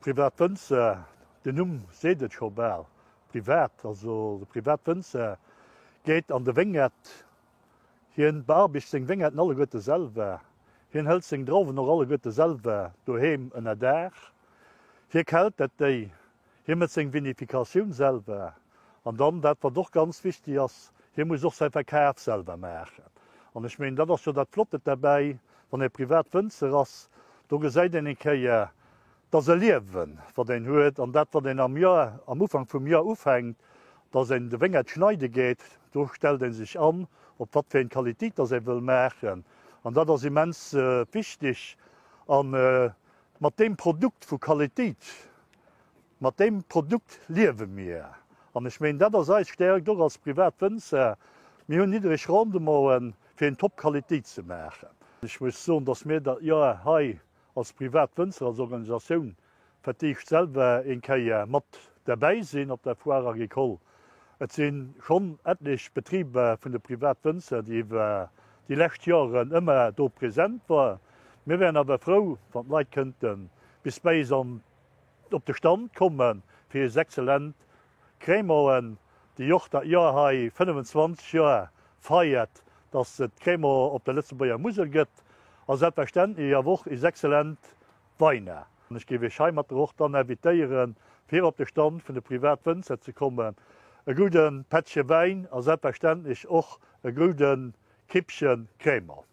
Privatwënze de Numm sedet scho bell. Privat, also de Privatwënze géet an de Wénget hien bearbeicht seg Wénget alle gotte selwe. Hien hëlt seg Drowen noch alle gotte selwe doheem en Dach. Hier hält dat déi hier met seg Vinifikatioun selwe. An dann dat war doch ganz wichtig ass, hier muss och se Verkaaf selwe machen. An ich mein, dat ass so dat Flottet dabei, wann e Privatwënzer ass, do gesäit en Keier, dat se liewen wat den huet, an dat wat den am Ufang vum Jahr ufhängt, dats en de Wénget schneide geht, durchstel den sich an, op wat fir en Qualitéit dat se will machen. An dat ass immens wichtig an mat dem Produkt vu Qualitéit, mat dem Produkt liewe mir. An ich mein, dat se sterk doch als Privatwënzer mir hunn niederrich Randemoen fir en Top-Qualitéit ze machen. Ich muss so, dats mir dat ja hai als Privatwënzer als Organisaoun vertiicht selwe en Keier mat dabei sinn op der Foire agricole. Et sinn schon etlech Betriebe vun de Privatwënzer, die lächt Jaren ëmmer do präsent war. Mir wären awer froh van Leiit kënten bis beis an op de Stand kommen fir exzellent Krémoen, die Joch dat Jahr hai 25 Joer feiert, dats et Krémer op der Lützeburger Musel gëtt, als selbstverständlich ja woch is exzellent Weine. Und ich gewe Scheimat och dann evitéieren fir op de Stand vun de Privatwënzer ze kommen. E guten Pätsche Wein als selbstverständlich och e guten Kippchen Krémer.